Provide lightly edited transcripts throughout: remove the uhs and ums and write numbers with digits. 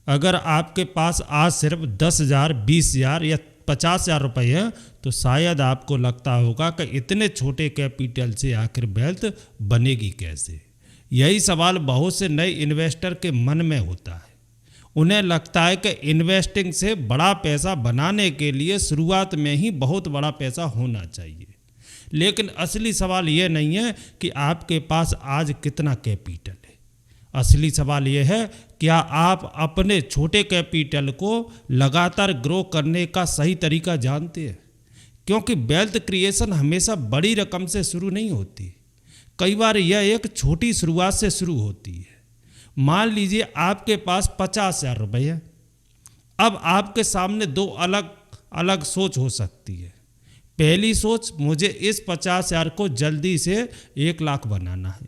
अगर आपके पास आज सिर्फ 10,000, 20,000 या 50,000 रुपये हैं तो शायद आपको लगता होगा कि इतने छोटे कैपिटल से आखिर वेल्थ बनेगी कैसे। यही सवाल बहुत से नए इन्वेस्टर के मन में होता है। उन्हें लगता है कि इन्वेस्टिंग से बड़ा पैसा बनाने के लिए शुरुआत में ही बहुत बड़ा पैसा होना चाहिए। लेकिन असली सवाल ये नहीं है कि आपके पास आज कितना कैपिटल है। असली सवाल यह है, क्या आप अपने छोटे कैपिटल को लगातार ग्रो करने का सही तरीका जानते हैं? क्योंकि वेल्थ क्रिएशन हमेशा बड़ी रकम से शुरू नहीं होती। कई बार यह एक छोटी शुरुआत से शुरू होती है। मान लीजिए आपके पास 50,000 रुपये है। अब आपके सामने दो अलग अलग सोच हो सकती है। पहली सोच, मुझे इस 50,000 को जल्दी से 1 लाख बनाना है।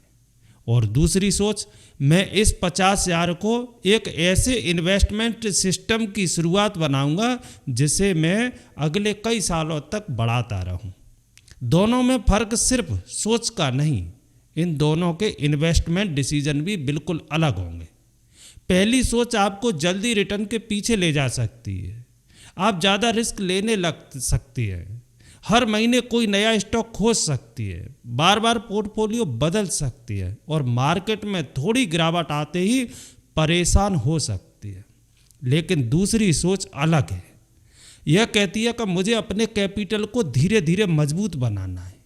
और दूसरी सोच, मैं इस 50,000 को एक ऐसे इन्वेस्टमेंट सिस्टम की शुरुआत बनाऊंगा जिसे मैं अगले कई सालों तक बढ़ाता रहूं। दोनों में फ़र्क सिर्फ सोच का नहीं, इन दोनों के इन्वेस्टमेंट डिसीजन भी बिल्कुल अलग होंगे। पहली सोच आपको जल्दी रिटर्न के पीछे ले जा सकती है। आप ज़्यादा रिस्क लेने लग सकती है, हर महीने कोई नया स्टॉक खोज सकती है, बार बार पोर्टफोलियो बदल सकती है और मार्केट में थोड़ी गिरावट आते ही परेशान हो सकती है। लेकिन दूसरी सोच अलग है। यह कहती है कि मुझे अपने कैपिटल को धीरे धीरे मजबूत बनाना है।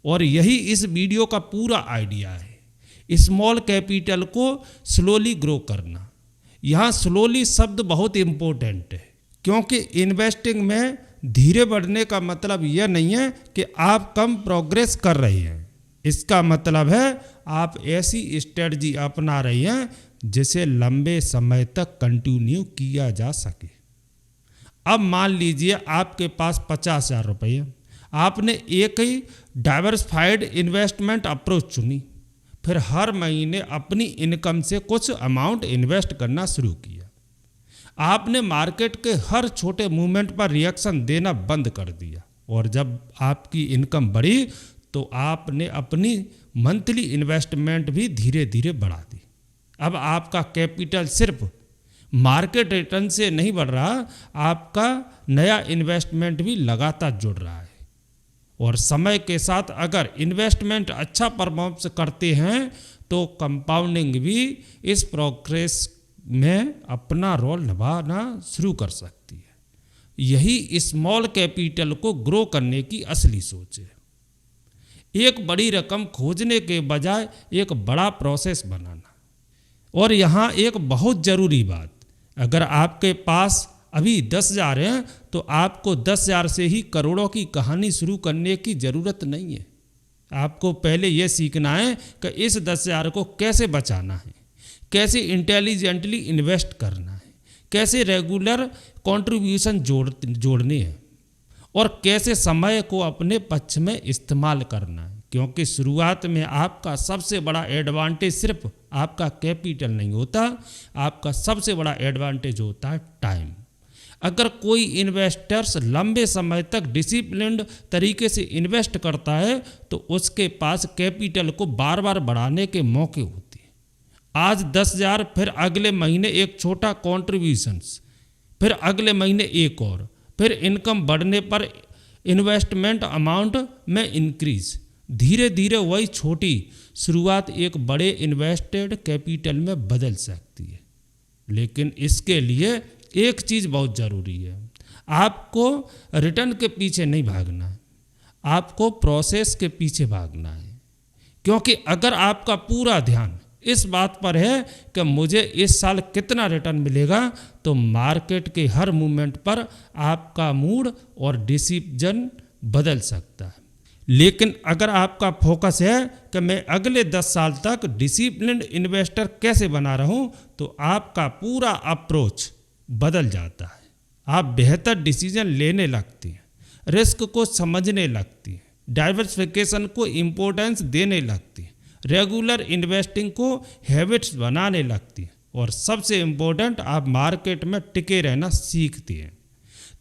और यही इस वीडियो का पूरा आइडिया है, स्मॉल कैपिटल को स्लोली ग्रो करना। यहाँ स्लोली शब्द बहुत इम्पोर्टेंट है, क्योंकि इन्वेस्टिंग में धीरे बढ़ने का मतलब यह नहीं है कि आप कम प्रोग्रेस कर रहे हैं। इसका मतलब है आप ऐसी स्ट्रेटजी अपना रही हैं जिसे लंबे समय तक कंटिन्यू किया जा सके। अब मान लीजिए आपके पास 50,000 रुपये है। आपने एक ही डाइवर्सिफाइड इन्वेस्टमेंट अप्रोच चुनी, फिर हर महीने अपनी इनकम से कुछ अमाउंट इन्वेस्ट करना शुरू किया। आपने मार्केट के हर छोटे मूवमेंट पर रिएक्शन देना बंद कर दिया और जब आपकी इनकम बढ़ी तो आपने अपनी मंथली इन्वेस्टमेंट भी धीरे धीरे बढ़ा दी। अब आपका कैपिटल सिर्फ मार्केट रिटर्न से नहीं बढ़ रहा, आपका नया इन्वेस्टमेंट भी लगातार जुड़ रहा है। और समय के साथ अगर इन्वेस्टमेंट अच्छा परफॉर्म करते हैं तो कंपाउंडिंग भी इस प्रोग्रेस में अपना रोल निभाना शुरू कर सकती है। यही स्मॉल कैपिटल को ग्रो करने की असली सोच है। एक बड़ी रकम खोजने के बजाय एक बड़ा प्रोसेस बनाना। और यहाँ एक बहुत ज़रूरी बात, अगर आपके पास अभी 10,000 है तो आपको 10,000 से ही करोड़ों की कहानी शुरू करने की ज़रूरत नहीं है। आपको पहले यह सीखना है कि इस 10,000 को कैसे बचाना है, कैसे इंटेलिजेंटली इन्वेस्ट करना है, कैसे रेगुलर कंट्रीब्यूशन जोड़ने हैं और कैसे समय को अपने पक्ष में इस्तेमाल करना है। क्योंकि शुरुआत में आपका सबसे बड़ा एडवांटेज सिर्फ आपका कैपिटल नहीं होता, आपका सबसे बड़ा एडवांटेज होता है टाइम। अगर कोई इन्वेस्टर्स लंबे समय तक डिसिप्लिन्ड तरीके से इन्वेस्ट करता है तो उसके पास कैपिटल को बार बार बढ़ाने के मौके होते हैं। आज 10,000, फिर अगले महीने एक छोटा कॉन्ट्रीब्यूशंस, फिर अगले महीने एक और, फिर इनकम बढ़ने पर इन्वेस्टमेंट अमाउंट में इंक्रीज। धीरे धीरे वही छोटी शुरुआत एक बड़े इन्वेस्टेड कैपिटल में बदल सकती है। लेकिन इसके लिए एक चीज़ बहुत ज़रूरी है, आपको रिटर्न के पीछे नहीं भागना है, आपको प्रोसेस के पीछे भागना है। क्योंकि अगर आपका पूरा ध्यान इस बात पर है कि मुझे इस साल कितना रिटर्न मिलेगा, तो मार्केट के हर मूवमेंट पर आपका मूड और डिसीजन बदल सकता है। लेकिन अगर आपका फोकस है कि मैं अगले 10 साल तक डिसिप्लिन्ड इन्वेस्टर कैसे बना रहूं, तो आपका पूरा अप्रोच बदल जाता है। आप बेहतर डिसीजन लेने लगती हैं, रिस्क को समझने लगती हैं, डाइवर्सिफिकेशन को इम्पोर्टेंस देने लगती हैं, रेगुलर इन्वेस्टिंग को हैबिट्स बनाने लगती हैं और सबसे इम्पोर्टेंट, आप मार्केट में टिके रहना सीखती हैं।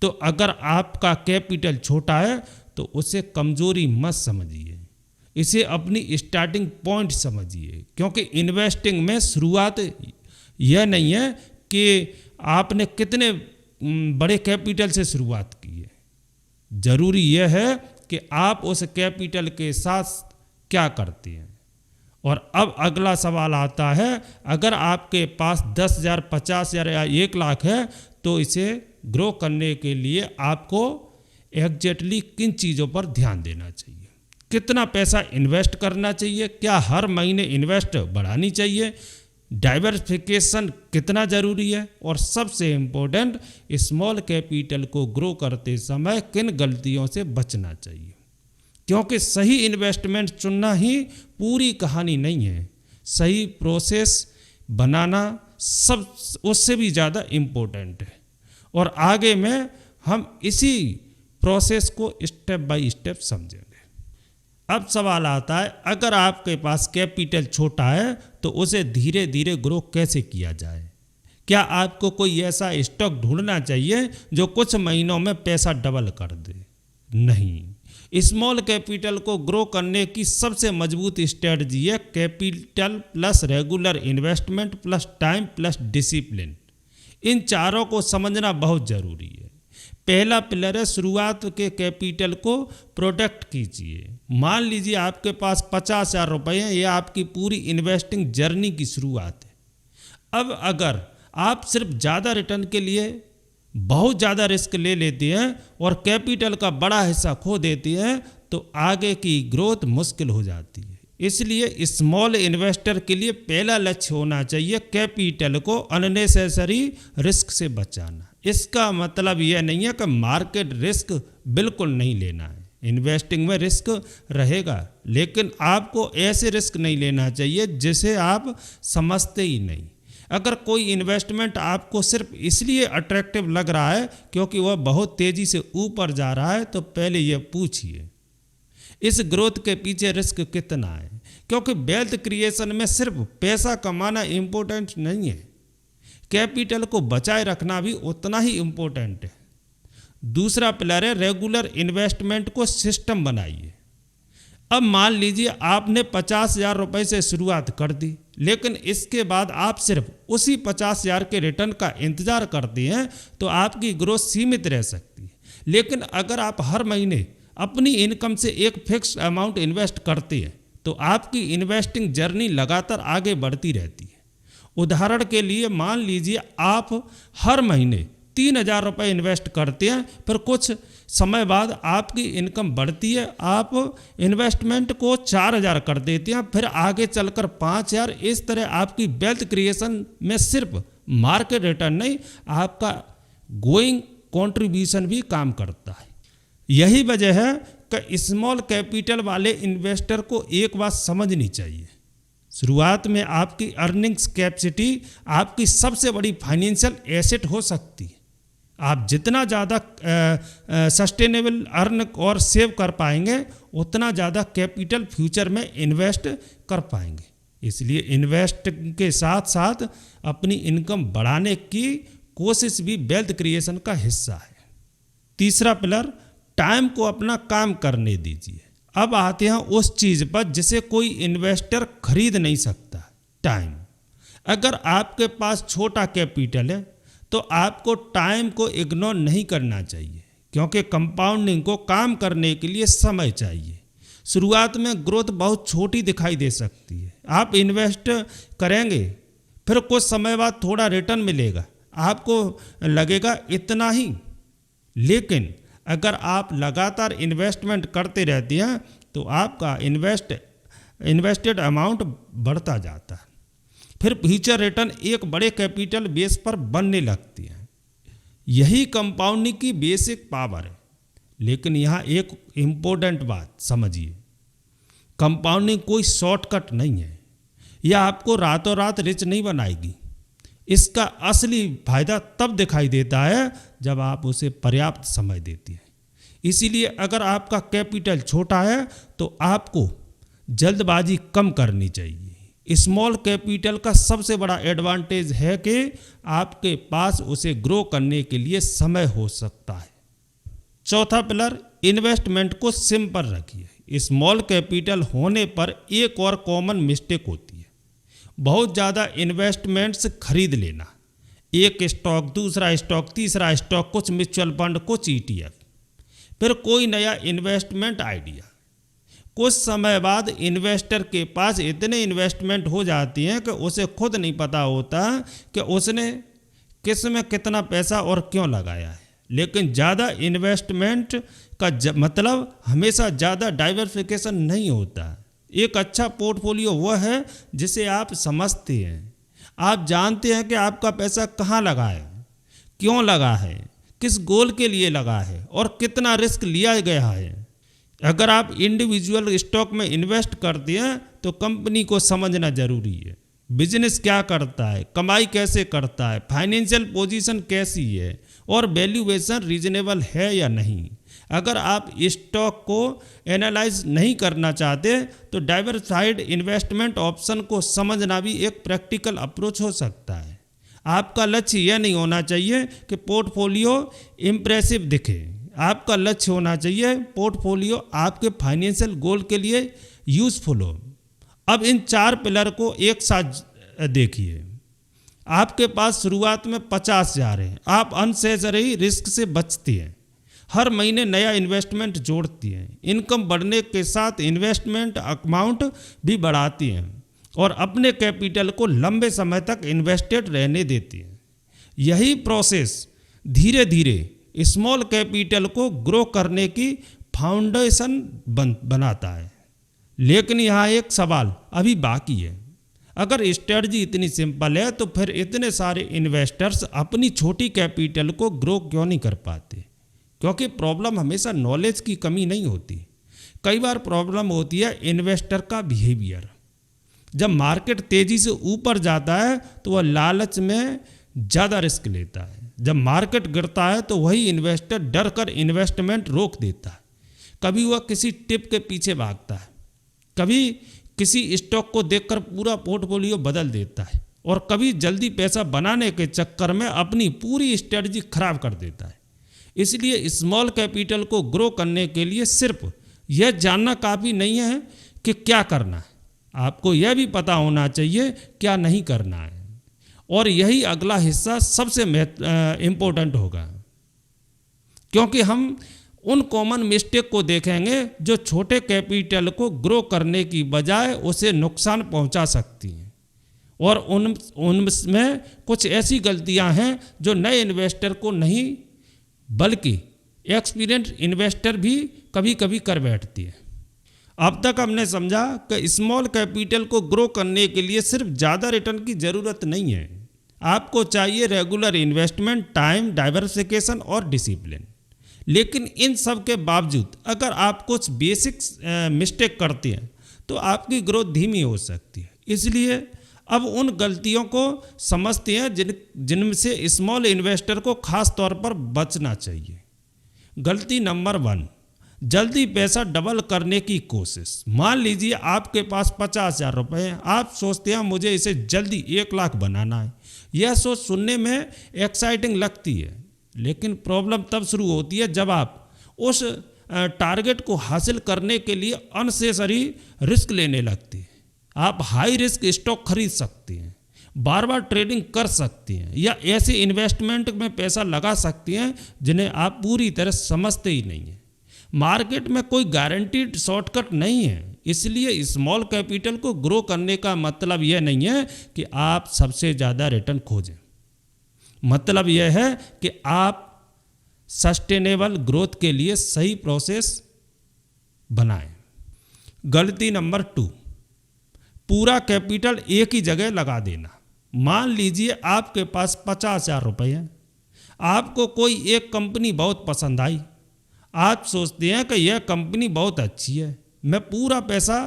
तो अगर आपका कैपिटल छोटा है तो उसे कमज़ोरी मत समझिए, इसे अपनी स्टार्टिंग पॉइंट समझिए। क्योंकि इन्वेस्टिंग में शुरुआत यह नहीं है कि आपने कितने बड़े कैपिटल से शुरुआत की है। ज़रूरी यह है कि आप उस कैपिटल के साथ क्या करते हैं। और अब अगला सवाल आता है, अगर आपके पास 10,000, 50,000 या 1 लाख है तो इसे ग्रो करने के लिए आपको एग्जैक्टली किन चीज़ों पर ध्यान देना चाहिए। कितना पैसा इन्वेस्ट करना चाहिए, क्या हर महीने इन्वेस्ट बढ़ानी चाहिए, डाइवर्सिफिकेशन कितना ज़रूरी है, और सबसे इम्पोर्टेंट स्मॉल कैपिटल को ग्रो करते समय किन गलतियों से बचना चाहिए। क्योंकि सही इन्वेस्टमेंट चुनना ही पूरी कहानी नहीं है, सही प्रोसेस बनाना सब उससे भी ज़्यादा इम्पोर्टेंट है। और आगे में हम इसी प्रोसेस को स्टेप बाय स्टेप समझेंगे। अब सवाल आता है, अगर आपके पास कैपिटल छोटा है तो उसे धीरे धीरे ग्रो कैसे किया जाए। क्या आपको कोई ऐसा स्टॉक ढूंढना चाहिए जो कुछ महीनों में पैसा डबल कर दे? नहीं, स्मॉल कैपिटल को ग्रो करने की सबसे मजबूत स्ट्रेटजी है capital plus regular investment plus time plus discipline. इन चारों को समझना बहुत ज़रूरी है। पहला पिलर है शुरुआत के कैपिटल को प्रोटेक्ट कीजिए। मान लीजिए आपके पास 50,000 रुपये हैं, यह आपकी पूरी इन्वेस्टिंग जर्नी की शुरुआत है। अब अगर आप सिर्फ ज़्यादा रिटर्न के लिए बहुत ज़्यादा रिस्क ले लेते हैं और कैपिटल का बड़ा हिस्सा खो देते हैं तो आगे की ग्रोथ मुश्किल हो जाती है। इसलिए स्मॉल इन्वेस्टर के लिए पहला लक्ष्य होना चाहिए कैपिटल को अननेसेसरी रिस्क से बचाना। इसका मतलब यह नहीं है कि मार्केट रिस्क बिल्कुल नहीं लेना है, इन्वेस्टिंग में रिस्क रहेगा, लेकिन आपको ऐसे रिस्क नहीं लेना चाहिए जिसे आप समझते ही नहीं। अगर कोई इन्वेस्टमेंट आपको सिर्फ इसलिए अट्रैक्टिव लग रहा है क्योंकि वह बहुत तेज़ी से ऊपर जा रहा है तो पहले यह पूछिए इस ग्रोथ के पीछे रिस्क कितना है। क्योंकि वेल्थ क्रिएशन में सिर्फ पैसा कमाना इम्पोर्टेंट नहीं है, कैपिटल को बचाए रखना भी उतना ही इम्पोर्टेंट है। दूसरा पिलर है रेगुलर इन्वेस्टमेंट को सिस्टम बनाइए। अब मान लीजिए आपने 50,000 रुपये से शुरुआत कर दी, लेकिन इसके बाद आप सिर्फ उसी 50,000 के रिटर्न का इंतजार करते हैं तो आपकी ग्रोथ सीमित रह सकती है। लेकिन अगर आप हर महीने अपनी इनकम से एक फिक्स्ड अमाउंट इन्वेस्ट करते हैं तो आपकी इन्वेस्टिंग जर्नी लगातार आगे बढ़ती रहती है। उदाहरण के लिए मान लीजिए आप हर महीने 3,000 रुपये इन्वेस्ट करते हैं, फिर कुछ समय बाद आपकी इनकम बढ़ती है, आप इन्वेस्टमेंट को 4,000 कर देते हैं, फिर आगे चलकर 5,000। इस तरह आपकी वेल्थ क्रिएशन में सिर्फ मार्केट रिटर्न नहीं, आपका गोइंग कंट्रीब्यूशन भी काम करता है। यही वजह है कि स्मॉल कैपिटल वाले इन्वेस्टर को एक बात समझनी चाहिए, शुरुआत में आपकी अर्निंग्स कैपेसिटी आपकी सबसे बड़ी फाइनेंशियल एसेट हो सकती है। आप जितना ज़्यादा सस्टेनेबल अर्न और सेव कर पाएंगे उतना ज़्यादा कैपिटल फ्यूचर में इन्वेस्ट कर पाएंगे। इसलिए इन्वेस्ट के साथ साथ अपनी इनकम बढ़ाने की कोशिश भी वेल्थ क्रिएशन का हिस्सा है। तीसरा पिलर, टाइम को अपना काम करने दीजिए। अब आते हैं उस चीज़ पर जिसे कोई इन्वेस्टर खरीद नहीं सकता, टाइम। अगर आपके पास छोटा कैपिटल है तो आपको टाइम को इग्नोर नहीं करना चाहिए, क्योंकि कंपाउंडिंग को काम करने के लिए समय चाहिए। शुरुआत में ग्रोथ बहुत छोटी दिखाई दे सकती है, आप इन्वेस्ट करेंगे, फिर कुछ समय बाद थोड़ा रिटर्न मिलेगा, आपको लगेगा इतना ही। लेकिन अगर आप लगातार इन्वेस्टमेंट करते रहते हैं तो आपका इन्वेस्टेड अमाउंट बढ़ता जाता है, फिर फ्यूचर रिटर्न एक बड़े कैपिटल बेस पर बनने लगती है। यही कंपाउंडिंग की बेसिक पावर है। लेकिन यहाँ एक इम्पोर्टेंट बात समझिए, कंपाउंडिंग कोई शॉर्टकट नहीं है, यह आपको रातों रात रिच नहीं बनाएगी। इसका असली फायदा तब दिखाई देता है जब आप उसे पर्याप्त समय देते हैं। इसीलिए अगर आपका कैपिटल छोटा है तो आपको जल्दबाजी कम करनी चाहिए। स्मॉल कैपिटल का सबसे बड़ा एडवांटेज है कि आपके पास उसे ग्रो करने के लिए समय हो सकता है। चौथा पिलर, इन्वेस्टमेंट को सिंपल रखिए। स्मॉल कैपिटल होने पर एक और कॉमन मिस्टेक होती है, बहुत ज़्यादा इन्वेस्टमेंट्स खरीद लेना। एक स्टॉक, दूसरा स्टॉक, तीसरा स्टॉक, कुछ म्यूचुअल फंड, कुछ ETF, फिर कोई नया इन्वेस्टमेंट आइडिया। कुछ समय बाद इन्वेस्टर के पास इतने इन्वेस्टमेंट हो जाती हैं कि उसे खुद नहीं पता होता कि उसने किस में कितना पैसा और क्यों लगाया है। लेकिन ज़्यादा इन्वेस्टमेंट का मतलब हमेशा ज़्यादा डाइवर्सिफिकेशन नहीं होता। एक अच्छा पोर्टफोलियो वह है जिसे आप समझते हैं, आप जानते हैं कि आपका पैसा कहाँ लगा है, क्यों लगा है, किस गोल के लिए लगा है और कितना रिस्क लिया गया है। अगर आप इंडिविजुअल स्टॉक में इन्वेस्ट करते हैं तो कंपनी को समझना जरूरी है, बिजनेस क्या करता है, कमाई कैसे करता है, फाइनेंशियल पोजीशन कैसी है और वैल्यूएशन रीजनेबल है या नहीं। अगर आप स्टॉक को एनालाइज नहीं करना चाहते तो डाइवर्सिफाइड इन्वेस्टमेंट ऑप्शन को समझना भी एक प्रैक्टिकल अप्रोच हो सकता है। आपका लक्ष्य यह नहीं होना चाहिए कि पोर्टफोलियो इम्प्रेसिव दिखे, आपका लक्ष्य होना चाहिए पोर्टफोलियो आपके फाइनेंशियल गोल के लिए यूजफुल हो। अब इन 4 पिलर को एक साथ देखिए। आपके पास शुरुआत में 50,000 है, आप अननेसेसरी रिस्क से बचती हैं, हर महीने नया इन्वेस्टमेंट जोड़ती हैं, इनकम बढ़ने के साथ इन्वेस्टमेंट अमाउंट भी बढ़ाती हैं और अपने कैपिटल को लंबे समय तक इन्वेस्टेड रहने देती हैं। यही प्रोसेस धीरे धीरे स्मॉल कैपिटल को ग्रो करने की फाउंडेशन बनाता है। लेकिन यहाँ एक सवाल अभी बाकी है, अगर स्ट्रेटजी इतनी सिंपल है तो फिर इतने सारे इन्वेस्टर्स अपनी छोटी कैपिटल को ग्रो क्यों नहीं कर पाते? क्योंकि प्रॉब्लम हमेशा नॉलेज की कमी नहीं होती, कई बार प्रॉब्लम होती है इन्वेस्टर का बिहेवियर। जब मार्केट तेज़ी से ऊपर जाता है तो वह लालच में ज़्यादा रिस्क लेता है, जब मार्केट गिरता है तो वही इन्वेस्टर डर कर इन्वेस्टमेंट रोक देता है। कभी वह किसी टिप के पीछे भागता है, कभी किसी स्टॉक को देखकर पूरा पोर्टफोलियो बदल देता है और कभी जल्दी पैसा बनाने के चक्कर में अपनी पूरी स्ट्रेटजी खराब कर देता है। इसलिए स्मॉल कैपिटल को ग्रो करने के लिए सिर्फ यह जानना काफ़ी नहीं है कि क्या करना है, आपको यह भी पता होना चाहिए क्या नहीं करना है। और यही अगला हिस्सा सबसे इम्पोर्टेंट होगा, क्योंकि हम उन कॉमन मिस्टेक को देखेंगे जो छोटे कैपिटल को ग्रो करने की बजाय उसे नुकसान पहुंचा सकती हैं। और उनमें कुछ ऐसी गलतियां हैं जो नए इन्वेस्टर को नहीं बल्कि एक्सपीरियंस इन्वेस्टर भी कभी कभी कर बैठती है। अब तक हमने समझा कि स्मॉल कैपिटल को ग्रो करने के लिए सिर्फ ज़्यादा रिटर्न की ज़रूरत नहीं है, आपको चाहिए रेगुलर इन्वेस्टमेंट, टाइम, डाइवर्सिफिकेशन और डिसिप्लिन। लेकिन इन सब के बावजूद अगर आप कुछ बेसिक मिस्टेक करते हैं तो आपकी ग्रोथ धीमी हो सकती है। इसलिए अब उन गलतियों को समझते हैं जिनसे स्मॉल इन्वेस्टर को खास तौर पर बचना चाहिए। गलती नंबर 1, जल्दी पैसा डबल करने की कोशिश। मान लीजिए आपके पास 50,000 रुपये हैं, आप सोचते हैं मुझे इसे जल्दी 1 लाख बनाना है। यह सोच सुनने में एक्साइटिंग लगती है, लेकिन प्रॉब्लम तब शुरू होती है जब आप उस टारगेट को हासिल करने के लिए अननेसेसरी रिस्क लेने लगते हैं। आप हाई रिस्क स्टॉक खरीद सकते हैं, बार बार ट्रेडिंग कर सकते हैं या ऐसे इन्वेस्टमेंट में पैसा लगा सकते हैं जिन्हें आप पूरी तरह समझते ही नहीं हैं। मार्केट में कोई गारंटीड शॉर्टकट नहीं है, इसलिए स्मॉल कैपिटल को ग्रो करने का मतलब यह नहीं है कि आप सबसे ज़्यादा रिटर्न खोजें। मतलब यह है कि आप सस्टेनेबल ग्रोथ के लिए सही प्रोसेस बनाएं। गलती नंबर 2, पूरा कैपिटल एक ही जगह लगा देना। मान लीजिए आपके पास 50,000 रुपये हैं, आपको कोई एक कंपनी बहुत पसंद आई, आप सोचते हैं कि यह कंपनी बहुत अच्छी है, मैं पूरा पैसा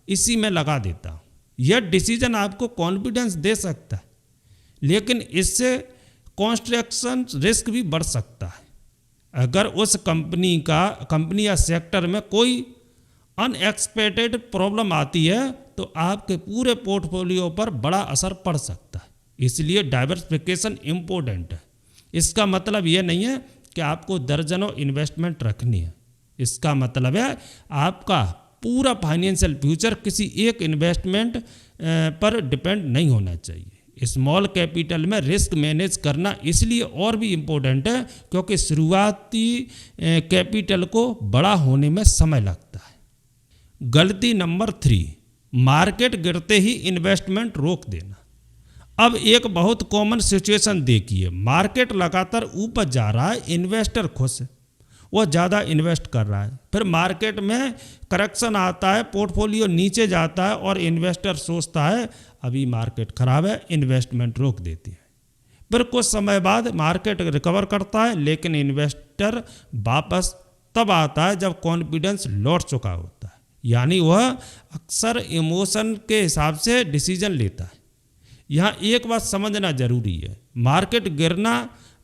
इसी में लगा देता हूँ। यह डिसीजन आपको कॉन्फिडेंस दे सकता है, लेकिन इससे कंस्ट्रक्शन रिस्क भी बढ़ सकता है। अगर उस कंपनी या सेक्टर में कोई अनएक्सपेक्टेड प्रॉब्लम आती है तो आपके पूरे पोर्टफोलियो पर बड़ा असर पड़ सकता है। इसलिए डाइवर्सिफिकेशन इम्पोर्टेंट है। इसका मतलब यह नहीं है कि आपको दर्जनों इन्वेस्टमेंट रखनी है, इसका मतलब है आपका पूरा फाइनेंशियल फ्यूचर किसी एक इन्वेस्टमेंट पर डिपेंड नहीं होना चाहिए। स्मॉल कैपिटल में रिस्क मैनेज करना इसलिए और भी इम्पोर्टेंट है क्योंकि शुरुआती कैपिटल को बड़ा होने में समय लगता है। गलती नंबर 3, मार्केट गिरते ही इन्वेस्टमेंट रोक देना। अब एक बहुत कॉमन सिचुएशन देखिए, मार्केट लगातार ऊपर जा रहा है, इन्वेस्टर खुश है, वो ज़्यादा इन्वेस्ट कर रहा है, फिर मार्केट में करेक्शन आता है, पोर्टफोलियो नीचे जाता है और इन्वेस्टर सोचता है अभी मार्केट खराब है, इन्वेस्टमेंट रोक देते हैं। फिर कुछ समय बाद मार्केट रिकवर करता है, लेकिन इन्वेस्टर वापस तब आता है जब कॉन्फिडेंस लौट चुका होता है, यानी वह अक्सर इमोशन के हिसाब से डिसीजन लेता है। यहाँ एक बात समझना जरूरी है, मार्केट गिरना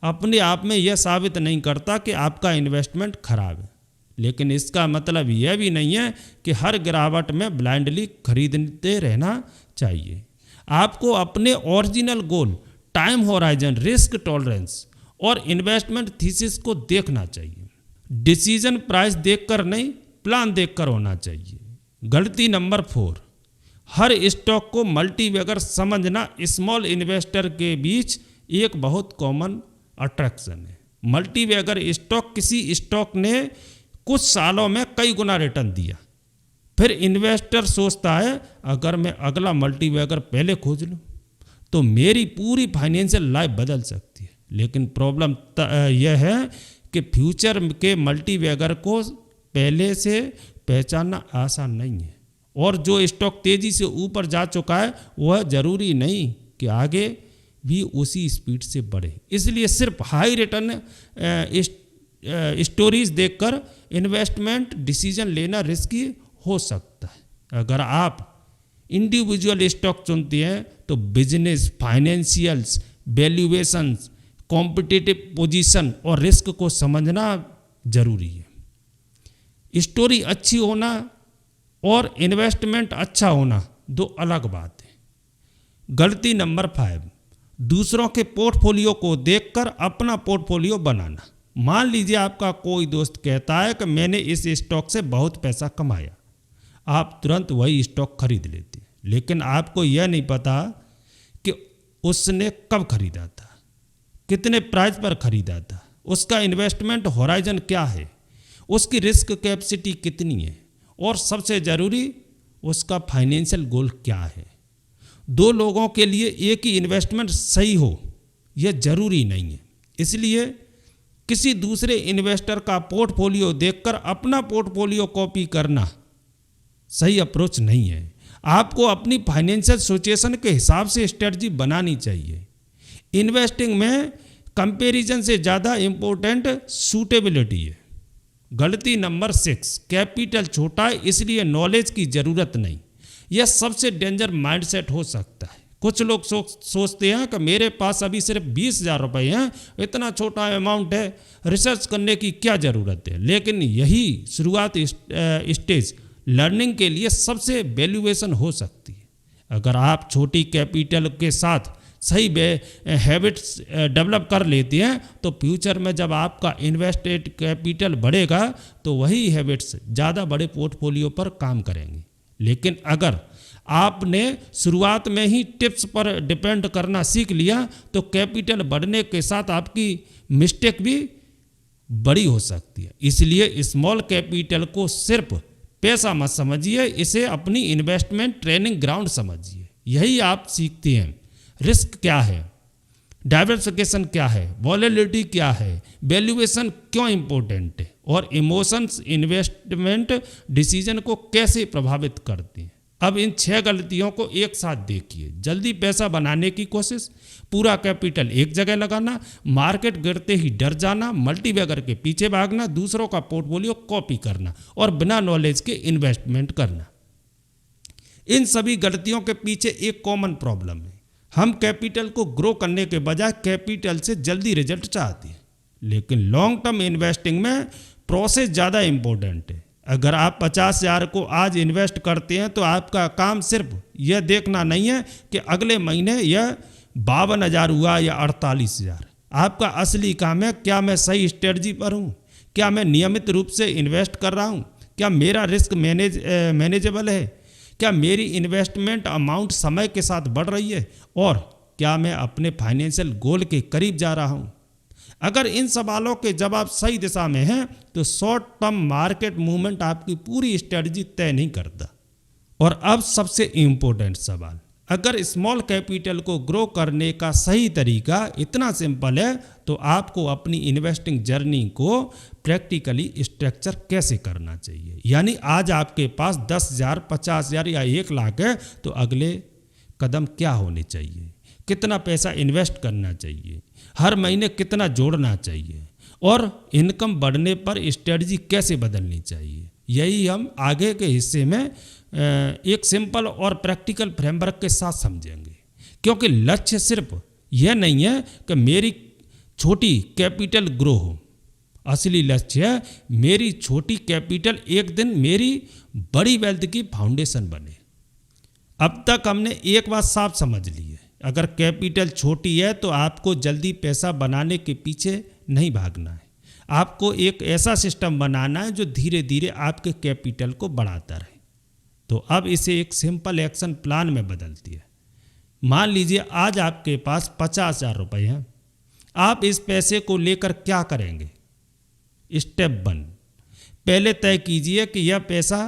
अपने आप में यह साबित नहीं करता कि आपका इन्वेस्टमेंट खराब है, लेकिन इसका मतलब यह भी नहीं है कि हर गिरावट में ब्लाइंडली खरीदते रहना चाहिए। आपको अपने ओरिजिनल गोल, टाइम होराइजन, रिस्क टॉलरेंस और इन्वेस्टमेंट थीसिस को देखना चाहिए। डिसीजन प्राइस देखकर नहीं, प्लान देखकर होना चाहिए। गलती नंबर 4, हर स्टॉक को मल्टीबैगर समझना स्मॉल इन्वेस्टर के बीच एक बहुत कॉमन अट्रैक्शन है। मल्टीबैगर स्टॉक, किसी स्टॉक ने कुछ सालों में कई गुना रिटर्न दिया, फिर इन्वेस्टर सोचता है अगर मैं अगला मल्टीबैगर पहले खोज लूँ तो मेरी पूरी फाइनेंशियल लाइफ बदल सकती है। लेकिन प्रॉब्लम यह है कि फ्यूचर के मल्टीबैगर को पहले से पहचानना आसान नहीं है, और जो स्टॉक तेज़ी से ऊपर जा चुका है वह ज़रूरी नहीं कि आगे भी उसी स्पीड से बढ़े। इसलिए सिर्फ हाई रिटर्न स्टोरीज देखकर इन्वेस्टमेंट डिसीजन लेना रिस्की हो सकता है। अगर आप इंडिविजुअल स्टॉक चुनते हैं तो business, financials, valuations, competitive position और रिस्क को समझना जरूरी है। स्टोरी अच्छी होना और इन्वेस्टमेंट अच्छा होना दो अलग बात है। गलती नंबर 5, दूसरों के पोर्टफोलियो को देखकर अपना पोर्टफोलियो बनाना। मान लीजिए आपका कोई दोस्त कहता है कि मैंने इस स्टॉक से बहुत पैसा कमाया, आप तुरंत वही स्टॉक खरीद लेते हैं, लेकिन आपको यह नहीं पता कि उसने कब खरीदा था, कितने प्राइस पर खरीदा था, उसका इन्वेस्टमेंट होराइजन क्या है, उसकी रिस्क कैपेसिटी कितनी है, और सबसे ज़रूरी उसका फाइनेंशियल गोल क्या है। दो लोगों के लिए एक ही इन्वेस्टमेंट सही हो यह जरूरी नहीं है, इसलिए किसी दूसरे इन्वेस्टर का पोर्टफोलियो देखकर अपना पोर्टफोलियो कॉपी करना सही अप्रोच नहीं है। आपको अपनी फाइनेंशियल सिचुएशन के हिसाब से स्ट्रेटजी बनानी चाहिए। इन्वेस्टिंग में कंपैरिजन से ज़्यादा इम्पोर्टेंट सूटेबिलिटी है। गलती नंबर 6, कैपिटल छोटा है इसलिए नॉलेज की ज़रूरत नहीं। यह सबसे डेंजर माइंडसेट हो सकता है। कुछ लोग सोचते हैं कि मेरे पास अभी सिर्फ 20,000 रुपये हैं, इतना छोटा अमाउंट है, रिसर्च करने की क्या ज़रूरत है। लेकिन यही शुरुआत स्टेज लर्निंग के लिए सबसे वैल्यूएशन हो सकती है। अगर आप छोटी कैपिटल के साथ सही हैबिट्स डेवलप कर लेते हैं तो फ्यूचर में जब आपका इन्वेस्टेड कैपिटल बढ़ेगा तो वही हैबिट्स ज़्यादा बड़े पोर्टफोलियो पर काम करेंगे। लेकिन अगर आपने शुरुआत में ही टिप्स पर डिपेंड करना सीख लिया तो कैपिटल बढ़ने के साथ आपकी मिस्टेक भी बड़ी हो सकती है। इसलिए स्मॉल कैपिटल को सिर्फ पैसा मत समझिए, इसे अपनी इन्वेस्टमेंट ट्रेनिंग ग्राउंड समझिए। यही आप सीखते हैं रिस्क क्या है, डाइवर्सिफिकेशन क्या है, वॉलेटिलिटी क्या है, वैल्यूएशन क्यों इंपॉर्टेंट है, और इमोशंस इन्वेस्टमेंट डिसीजन को कैसे प्रभावित करते हैं। अब इन 6 गलतियों को एक साथ देखिए। जल्दी पैसा बनाने की कोशिश, पूरा कैपिटल एक जगह लगाना, मार्केट गिरते ही डर जाना, मल्टीबैगर के पीछे भागना, दूसरों का पोर्टफोलियो कॉपी करना और बिना नॉलेज के इन्वेस्टमेंट करना। इन सभी गलतियों के पीछे एक कॉमन प्रॉब्लम है। हम कैपिटल को ग्रो करने के बजाय कैपिटल से जल्दी रिजल्ट चाहते हैं, लेकिन लॉन्ग टर्म इन्वेस्टिंग में प्रोसेस ज़्यादा इम्पोर्टेंट है। अगर आप 50,000 को आज इन्वेस्ट करते हैं तो आपका काम सिर्फ यह देखना नहीं है कि अगले महीने यह 52,000 हुआ या 48,000। आपका असली काम है क्या मैं सही स्ट्रेटजी पर हूँ, क्या मैं नियमित रूप से इन्वेस्ट कर रहा हूँ, क्या मेरा रिस्क मैनेजेबल है, क्या मेरी इन्वेस्टमेंट अमाउंट समय के साथ बढ़ रही है, और क्या मैं अपने फाइनेंशियल गोल के करीब जा रहा हूँ? अगर इन सवालों के जवाब सही दिशा में हैं तो शॉर्ट टर्म मार्केट मूवमेंट आपकी पूरी स्ट्रेटजी तय नहीं करता। और अब सबसे इम्पोर्टेंट सवाल, अगर स्मॉल कैपिटल को ग्रो करने का सही तरीका इतना सिंपल है तो आपको अपनी इन्वेस्टिंग जर्नी को प्रैक्टिकली स्ट्रक्चर कैसे करना चाहिए? यानी आज आपके पास 10,000, 50,000 या 1 लाख है तो अगले कदम क्या होने चाहिए? कितना पैसा इन्वेस्ट करना चाहिए? हर महीने कितना जोड़ना चाहिए? और इनकम बढ़ने पर स्ट्रेटजी कैसे बदलनी चाहिए? यही हम आगे के हिस्से में एक सिंपल और प्रैक्टिकल फ्रेमवर्क के साथ समझेंगे। क्योंकि लक्ष्य सिर्फ यह नहीं है कि मेरी छोटी कैपिटल ग्रो हो, असली लक्ष्य है मेरी छोटी कैपिटल एक दिन मेरी बड़ी वेल्थ की फाउंडेशन बने। अब तक हमने एक बात साफ समझ ली है, अगर कैपिटल छोटी है तो आपको जल्दी पैसा बनाने के पीछे नहीं भागना है। आपको एक ऐसा सिस्टम बनाना है जो धीरे धीरे आपके कैपिटल को बढ़ाता रहे। तो अब इसे एक सिंपल एक्शन प्लान में बदलती है। मान लीजिए आज आपके पास 50,000 रुपये हैं। आप इस पैसे को लेकर क्या करेंगे? स्टेप 1, पहले तय कीजिए कि यह पैसा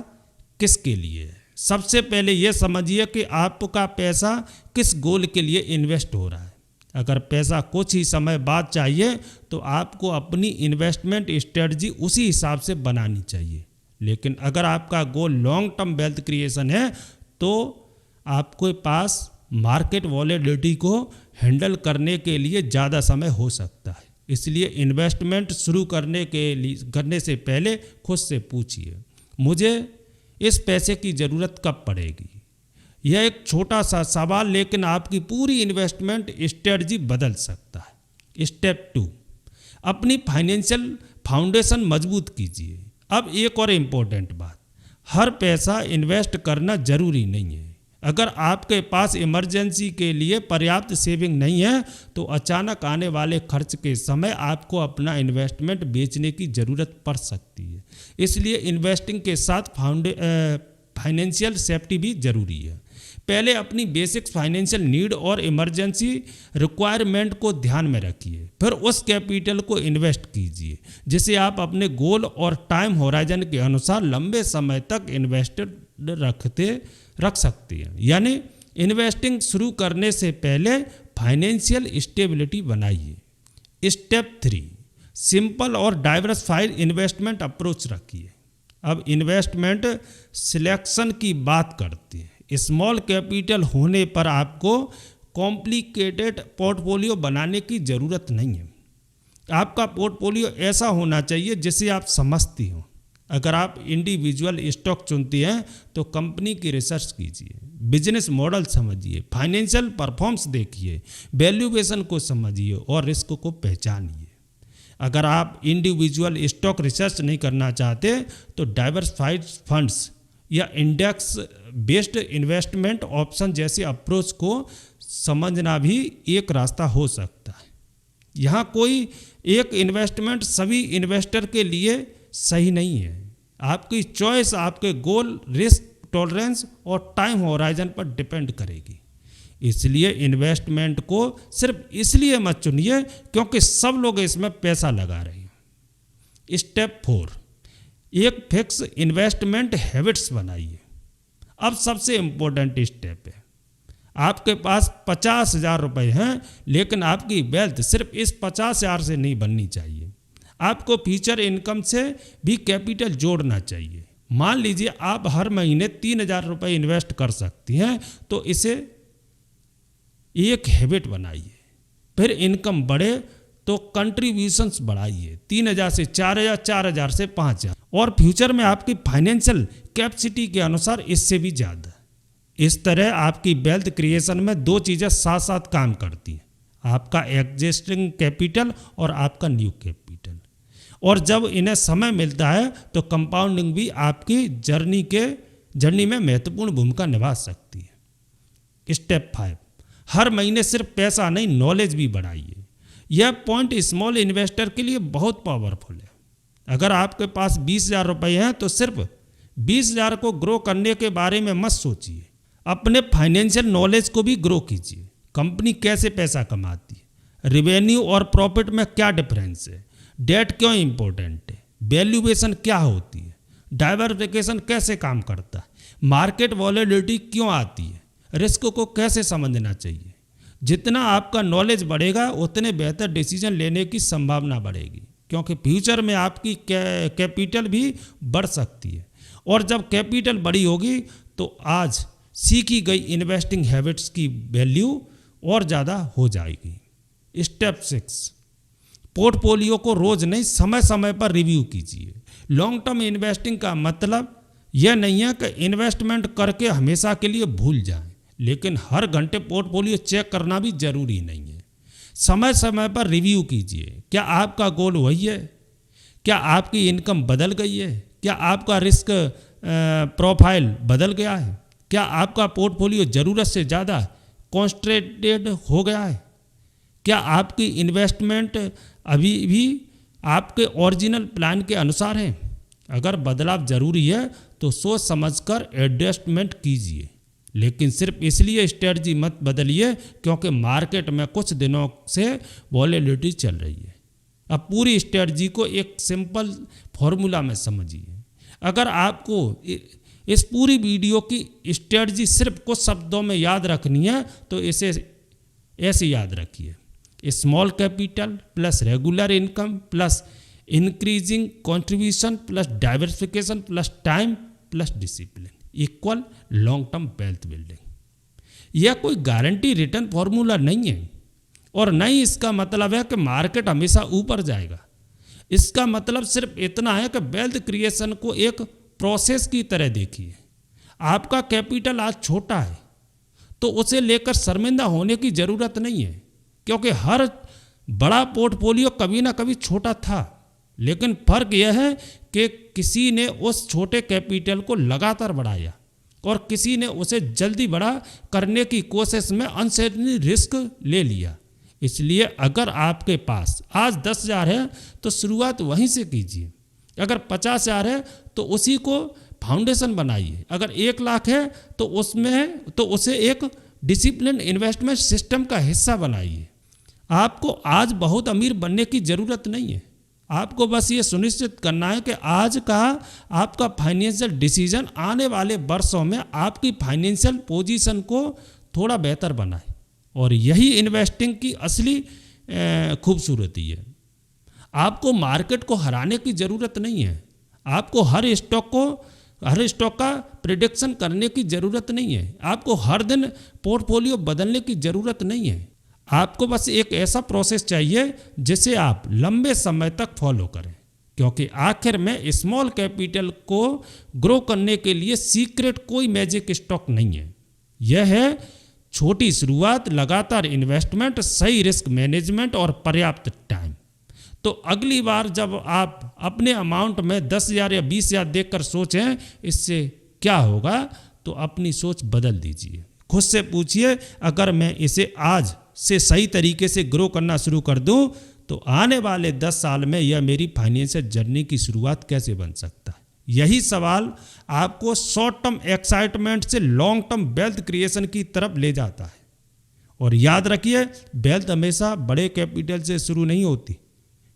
किसके लिए है। सबसे पहले यह समझिए कि आपका पैसा किस गोल के लिए इन्वेस्ट हो रहा है। अगर पैसा कुछ ही समय बाद चाहिए तो आपको अपनी इन्वेस्टमेंट स्ट्रेटजी उसी हिसाब से बनानी चाहिए। लेकिन अगर आपका गोल लॉन्ग टर्म वेल्थ क्रिएशन है तो आपके पास मार्केट वॉलेटिलिटी को हैंडल करने के लिए ज़्यादा समय हो सकता है। इसलिए इन्वेस्टमेंट शुरू करने से पहले खुद से पूछिए, मुझे इस पैसे की ज़रूरत कब पड़ेगी? यह एक छोटा सा सवाल लेकिन आपकी पूरी इन्वेस्टमेंट स्ट्रेटजी बदल सकता है। स्टेप 2, अपनी फाइनेंशियल फाउंडेशन मजबूत कीजिए। अब एक और इम्पोर्टेंट बात, हर पैसा इन्वेस्ट करना जरूरी नहीं है। अगर आपके पास इमरजेंसी के लिए पर्याप्त सेविंग नहीं है तो अचानक आने वाले खर्च के समय आपको अपना इन्वेस्टमेंट बेचने की ज़रूरत पड़ सकती है। इसलिए इन्वेस्टिंग के साथ फाइनेंशियल सेफ्टी भी ज़रूरी है। पहले अपनी बेसिक फाइनेंशियल नीड और इमरजेंसी रिक्वायरमेंट को ध्यान में रखिए, फिर उस कैपिटल को इन्वेस्ट कीजिए जिसे आप अपने गोल और टाइम होराइजन के अनुसार लंबे समय तक इन्वेस्टेड रख सकते हैं। यानी इन्वेस्टिंग शुरू करने से पहले फाइनेंशियल स्टेबिलिटी बनाइए। स्टेप 3, सिंपल और डाइवर्सिफाइड इन्वेस्टमेंट अप्रोच रखिए। अब इन्वेस्टमेंट सिलेक्शन की बात करते हैं। स्मॉल कैपिटल होने पर आपको कॉम्प्लिकेटेड पोर्टफोलियो बनाने की ज़रूरत नहीं है। आपका पोर्टफोलियो ऐसा होना चाहिए जिसे आप समझती हो। अगर आप इंडिविजुअल स्टॉक चुनती हैं तो कंपनी की रिसर्च कीजिए, बिजनेस मॉडल समझिए, फाइनेंशियल परफॉर्मेंस देखिए, वैल्यूएशन को समझिए और रिस्क को पहचानिए। अगर आप इंडिविजुअल स्टॉक रिसर्च नहीं करना चाहते तो डाइवर्सिफाइड फंड्स या इंडेक्स बेस्ड इन्वेस्टमेंट ऑप्शन जैसे अप्रोच को समझना भी एक रास्ता हो सकता है। यहाँ कोई एक इन्वेस्टमेंट सभी इन्वेस्टर के लिए सही नहीं है। आपकी चॉइस आपके गोल, रिस्क टॉलरेंस और टाइम होराइजन पर डिपेंड करेगी। इसलिए इन्वेस्टमेंट को सिर्फ इसलिए मत चुनिए क्योंकि सब लोग इसमें पैसा लगा रहे हैं। स्टेप 4, एक फिक्स इन्वेस्टमेंट हैबिट्स बनाइए। अब सबसे इम्पोर्टेंट स्टेप है, आपके पास 50,000 रुपये हैं लेकिन आपकी वेल्थ सिर्फ इस 50,000 से नहीं बननी चाहिए। आपको फ्यूचर इनकम से भी कैपिटल जोड़ना चाहिए। मान लीजिए आप हर महीने 3,000 रुपये इन्वेस्ट कर सकती हैं तो इसे एक हैबिट बनाइए। फिर इनकम बढ़े तो कंट्रीब्यूशंस बढ़ाइए, 3,000 से 4,000, 4,000 से 5,000 और फ्यूचर में आपकी फाइनेंशियल कैपेसिटी के अनुसार इससे भी ज़्यादा। इस तरह आपकी वेल्थ क्रिएशन में 2 चीज़ें साथ साथ काम करती हैं, आपका एग्जिस्टिंग कैपिटल और आपका न्यू कैपिटल। और जब इन्हें समय मिलता है तो कंपाउंडिंग भी आपकी जर्नी में महत्वपूर्ण भूमिका निभा सकती है। स्टेप 5, हर महीने सिर्फ पैसा नहीं नॉलेज भी बढ़ाइए। यह पॉइंट स्मॉल इन्वेस्टर के लिए बहुत पावरफुल है। अगर आपके पास 20,000 रुपये हैं तो सिर्फ 20,000 को ग्रो करने के बारे में मत सोचिए, अपने फाइनेंशियल नॉलेज को भी ग्रो कीजिए। कंपनी कैसे पैसा कमाती है, रिवेन्यू और प्रॉफिट में क्या डिफरेंस है, डेट क्यों इंपॉर्टेंट है, वैल्यूएशन क्या होती है, डाइवर्सिफिकेशन कैसे काम करता है, मार्केट वॉलेटिलिटी क्यों आती है, रिस्क को कैसे समझना चाहिए। जितना आपका नॉलेज बढ़ेगा उतने बेहतर डिसीजन लेने की संभावना बढ़ेगी, क्योंकि फ्यूचर में आपकी कैपिटल भी बढ़ सकती है। और जब कैपिटल बड़ी होगी तो आज सीखी गई इन्वेस्टिंग हैबिट्स की वैल्यू और ज़्यादा हो जाएगी। स्टेप 6, पोर्टफोलियो को रोज नहीं समय समय पर रिव्यू कीजिए। लॉन्ग टर्म इन्वेस्टिंग का मतलब यह नहीं है कि इन्वेस्टमेंट करके हमेशा के लिए भूल जाएं, लेकिन हर घंटे पोर्टफोलियो चेक करना भी जरूरी नहीं है। समय समय पर रिव्यू कीजिए। क्या आपका गोल वही है? क्या आपकी इनकम बदल गई है? क्या आपका रिस्क प्रोफाइल बदल गया है? क्या आपका पोर्टफोलियो ज़रूरत से ज़्यादा कॉन्सेंट्रेटेड हो गया है? क्या आपकी इन्वेस्टमेंट अभी भी आपके ओरिजिनल प्लान के अनुसार है? अगर बदलाव ज़रूरी है तो सोच समझकर एडजस्टमेंट कीजिए, लेकिन सिर्फ इसलिए स्ट्रेटजी मत बदलिए क्योंकि मार्केट में कुछ दिनों से वॉलेटिलिटी चल रही है। अब पूरी स्ट्रेटजी को एक सिंपल फॉर्मूला में समझिए। अगर आपको इस पूरी वीडियो की स्ट्रेटजी सिर्फ कुछ शब्दों में याद रखनी है तो इसे ऐसे याद रखिए: small capital plus regular income plus increasing contribution plus diversification plus time plus discipline equal long term wealth building. यह कोई गारंटी रिटर्न फॉर्मूला नहीं है और न ही इसका मतलब है कि मार्केट हमेशा ऊपर जाएगा। इसका मतलब सिर्फ इतना है कि वेल्थ क्रिएशन को एक प्रोसेस की तरह देखिए। आपका कैपिटल आज छोटा है तो उसे लेकर शर्मिंदा होने की ज़रूरत नहीं है, क्योंकि हर बड़ा पोर्टफोलियो कभी ना कभी छोटा था, लेकिन फर्क यह है कि किसी ने उस छोटे कैपिटल को लगातार बढ़ाया और किसी ने उसे जल्दी बड़ा करने की कोशिश में अनसर्टेनिटी रिस्क ले लिया। इसलिए अगर आपके पास आज 10,000 है तो शुरुआत वहीं से कीजिए। अगर 50,000 है तो उसी को फाउंडेशन बनाइए। अगर 1 लाख है तो उसे एक डिसिप्लिन इन्वेस्टमेंट सिस्टम का हिस्सा बनाइए। आपको आज बहुत अमीर बनने की ज़रूरत नहीं है। आपको बस ये सुनिश्चित करना है कि आज का आपका फाइनेंशियल डिसीजन आने वाले वर्षों में आपकी फाइनेंशियल पोजीशन को थोड़ा बेहतर बनाए, और यही इन्वेस्टिंग की असली खूबसूरती है। आपको मार्केट को हराने की ज़रूरत नहीं है। आपको हर स्टॉक का प्रिडिक्शन करने की ज़रूरत नहीं है। आपको हर दिन पोर्टफोलियो बदलने की ज़रूरत नहीं है। आपको बस एक ऐसा प्रोसेस चाहिए जिसे आप लंबे समय तक फॉलो करें, क्योंकि आखिर में स्मॉल कैपिटल को ग्रो करने के लिए सीक्रेट कोई मैजिक स्टॉक नहीं है। यह है छोटी शुरुआत, लगातार इन्वेस्टमेंट, सही रिस्क मैनेजमेंट और पर्याप्त टाइम। तो अगली बार जब आप अपने अमाउंट में 10,000 या 20,000 देखकर सोचें इससे क्या होगा, तो अपनी सोच बदल दीजिए। खुद से पूछिए, अगर मैं इसे आज से सही तरीके से ग्रो करना शुरू कर दूं तो आने वाले 10 साल में यह मेरी फाइनेंशियल जर्नी की शुरुआत कैसे बन सकता है। यही सवाल आपको शॉर्ट टर्म एक्साइटमेंट से लॉन्ग टर्म वेल्थ क्रिएशन की तरफ ले जाता है। और याद रखिए, वेल्थ हमेशा बड़े कैपिटल से शुरू नहीं होती।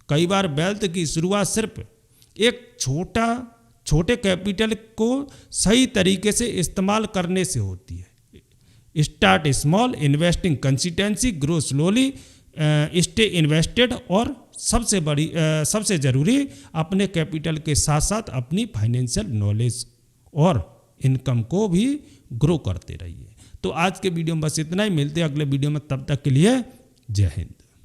कई बार वेल्थ की शुरुआत सिर्फ एक छोटे कैपिटल को सही तरीके से इस्तेमाल करने से होती है। Start small, investing consistency, grow slowly, stay invested, और सबसे ज़रूरी अपने कैपिटल के साथ साथ अपनी फाइनेंशियल नॉलेज और इनकम को भी ग्रो करते रहिए। तो आज के वीडियो में बस इतना ही। मिलते हैं अगले वीडियो में, तब तक के लिए जय हिंद।